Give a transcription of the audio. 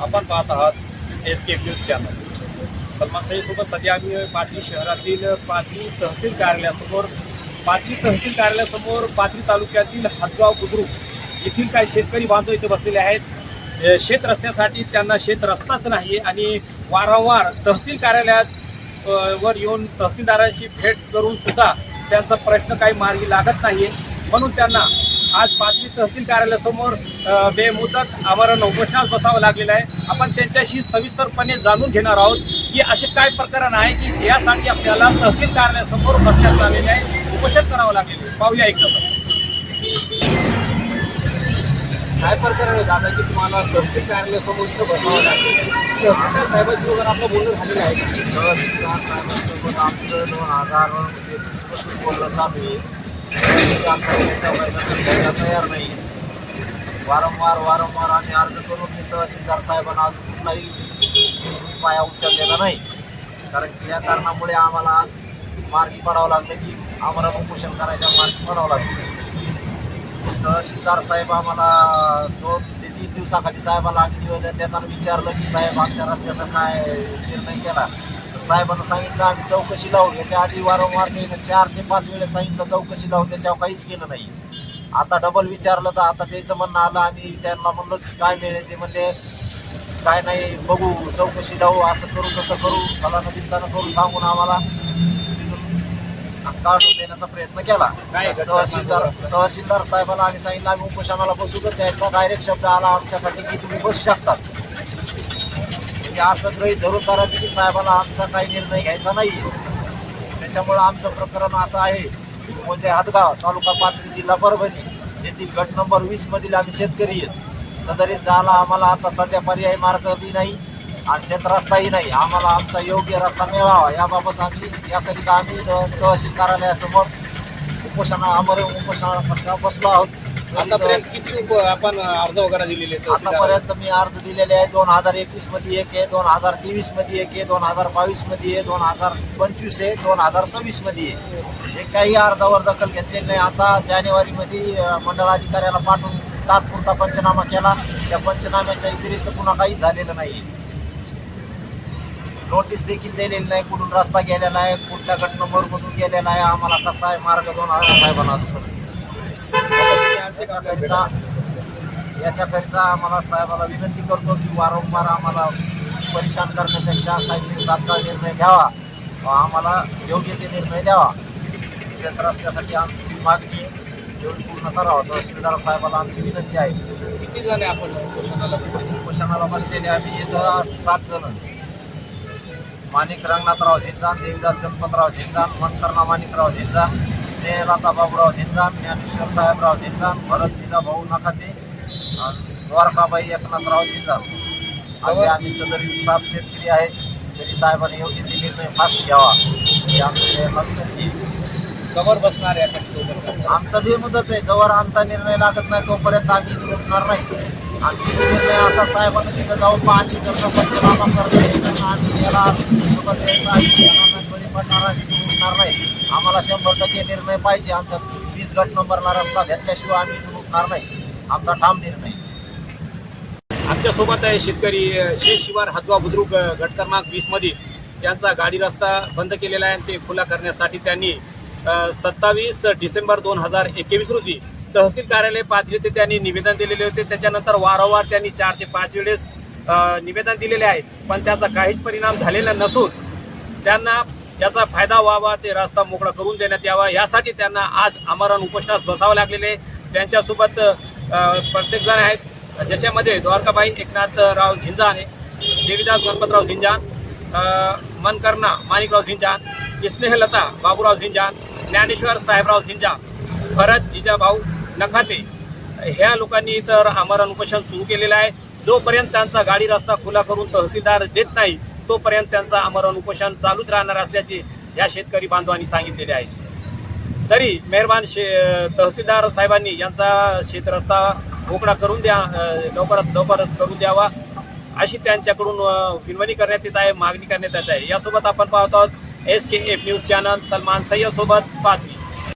आपण पाहत आहात SK न्यूज चॅनल। सलमान सईदसोबत सध्या आम्ही पाथरी शहरातील पाथरी तहसील कार्यालयासमोर पाथरी तालुक्यातील हदगाव बुद्रुक येथील काही शेतकरी बांधव इथे बसलेले आहेत। शेत रस्त्यासाठी त्यांना शेत रस्ताच नाही आणि वारंवार तहसील कार्यालयात वर येऊन तहसीलदारांशी भेट करून सुद्धा त्यांचा प्रश्न काही मार्गी लागत नाही। म्हणून त्यांना आज पाथरी तहसील कार्यालयासमोर बेमुदत आमरण उपोषणास बसावं लागलेलं आहे। आपण त्यांच्याशी सविस्तरपणे जाणून घेणार आहोत की असे काय प्रकरण आहे की यासाठी आपल्याला तहसील कार्यालयासमोर बसण्यात आलेले आहे, उपोषण करावं लागलेलं आहे। पाहूया एकदा काय प्रकरण आहे दादा की तुम्हाला तहसील कार्यालयासमोर बसावं लागेल। साहेबांची वगैरे आपलं बोलणं झालेलं आहे। तहसीलदार साहेबांसोबत आमचं 2023 पासून बोलणं चालू आहे। तयार नाही। वारंवार आम्ही अर्ज करून तहसीलदार साहेबांना आज कुठलाही पाया उचललेला नाही। कारण की या कारणामुळे आम्हाला आज मार्गी पडावं लागलं की आम्हाला उपोषण करायच्या मार्गी पडावं लागलं। तहसीलदार साहेब आम्हाला 2 ते 3 दिवसाखाली साहेबाला आम्ही निवेदन देताना विचारलं की साहेब आमच्या रस्त्याचा काय निर्णय केला। साहेबांना सांगितलं आम्ही चौकशी लावू। याच्या आधी वारंवार 4 ते 5 वेळेस सांगितलं चौकशी लावू, त्याच्यावर काहीच केलं नाही। आता डबल विचारलं तर आता त्याचं म्हणणं आलं, आम्ही त्यांना म्हणलं काय मिळेल ते म्हणले काय नाही बघू, चौकशी लावू, असं करू तसं करू, फलाना दिसताना करू सांगून आम्हाला काढून देण्याचा प्रयत्न केला। तहसीलदार साहेबांना आम्ही सांगितलं आम्ही उपोषणाला बसू, तर त्याचा डायरेक्ट शब्द आला आमच्यासाठी की तुम्ही बसू शकतात। असं गृहीत धरून करायचं की साहेबांना आमचा काही निर्णय घ्यायचा नाही। त्याच्यामुळं आमचं प्रकरण असं आहे म्हणजे हदगाव तालुका पाथरी जिल्हा परभणी येथील गट नंबर 20 मधील आम्ही शेतकरी आहेत। सदरीत जायला आम्हाला आता सध्या पर्यायी मार्ग बी नाही आणि शेत रस्ताही नाही। आम्हाला आमचा योग्य रस्ता मिळावा याबाबत याकरिता आम्ही तहसील कार्यालयासमोर आमरण उपोषणाला बसलो आहोत। आतापर्यंत किती आपण अर्ज वगैरे दिलेले? आतापर्यंत मी अर्ज दिलेले आहे। 2021 मध्ये एक आहे, 2023 मध्ये एक आहे, 2022 मध्ये आहे, 2025 आहे, 2026 मध्ये आहे। एकाही अर्जावर दखल घेतलेली नाही। आता जानेवारीमध्ये मंडळाधिकाऱ्याला पाठवून तात्पुरता पंचनामा केला। त्या पंचनाम्याच्या व्यतिरिक्त पुन्हा काही झालेलं नाही। नोटीस देखील दिलेली नाही, कुठून रस्ता गेलेला आहे, कुठल्या गट नंबरमधून गेलेला आहे, आम्हाला कसा आहे मार्ग 2000 साहेबांना याच्याकरिता आम्हाला साहेबाला विनंती करतो की वारंवार आम्हाला परेशान करण्यापेक्षा काहीतरी तात्काळ निर्णय घ्यावा व आम्हाला योग्य ते निर्णय द्यावा। शेत रस्त्यासाठी आमची मागणी एवढी पूर्ण करावं। तहसीलदार साहेबाला आमची विनंती आहे। किती झाले आपण उपोषणाला बसलेले आम्ही इथं 7 जण। माणिक रंगनाथराव झिंजान, देवीदास गणपतराव झिंजान, मनकर्णा माणिकराव झिंजान, स्नेहलता बाबूराव झिंजान, ज्ञानेश्वर साहेबराव झिंजान, भरत जिजाभाऊ नखाते, द्वारकाबाई एकनाथराव झिंजान असे आम्ही सदरील 7 शेतकरी आहेत। तरी साहेबांनी योग्य ते निर्णय फास्ट घ्यावा ही आमची विनंती। कवर बसणार आहे आमचा बेमुदत आहे, जवळ आमचा निर्णय लागत नाही तोपर्यंत आम्ही उठणार नाही। आणि निर्णय असा साहेबांना तिथं जाऊन पाहणी करणं, पंचनामा करणं, आम्ही याला बळी पडणार नाही। आम्हाला 100% निर्णय पाहिजे। आमचा 20 गट नंबरला रस्ता घेतल्याशिवाय आम्ही उठणार नाही, आमचा ठाम निर्णय। आमच्यासोबत आहे शेतकरी शेत शिवार हदगाव बुद्रुक गट क्रमांक 20 मध्ये त्यांचा गाडी रस्ता बंद केलेला आहे। ते खुला करण्यासाठी त्यांनी 27 डिसेंबर 2021 रोजी तहसील कार्यालय पाथरी येथे त्यांनी निवेदन दिलेले होते। त्याच्यानंतर वारंवार त्यांनी 4 ते 5 वेळेस निवेदन दिलेले आहेत, पण त्याचा काहीच परिणाम झालेला नसून त्यांना याचा फायदा व्हावा, ते रस्ता मोकळा करून देण्यात यावा यासाठी त्यांना आज आमरण उपोषणास बसावं लागलेले। त्यांच्यासोबत प्रत्येक जण आहेत, ज्याच्यामध्ये द्वारकाबाई एकनाथराव झिंजान, देवीदास गणपतराव झिंजान, मनकर्णा माणिकराव झिंजान, स्नेहलता बाबूराव झिंजान, ज्ञानेश्वर साहेबराव झिंजान, भरत जिजाभाऊ नखाते ह्या लोकांनी तर आमरण उपोषण सुरू केलेलं आहे। जोपर्यंत त्यांचा गाडी रस्ता खुला करून तहसीलदार देत नाही तोपर्यंत त्यांचा आमरण उपोषण चालूच राहणार असल्याचे या शेतकरी बांधवांनी सांगितलेले आहे। तरी मेहरबान तहसीलदार साहेबांनी यांचा शेत रस्ता मोकळा करून द्या, लवकरात करून द्यावा अशी त्यांच्याकडून विनवणी करण्यात येत आहे, मागणी करण्यात येत आहे। यासोबत आपण पाहत आहोत SK news channel, Salman Sayyed सोबत पाथरी।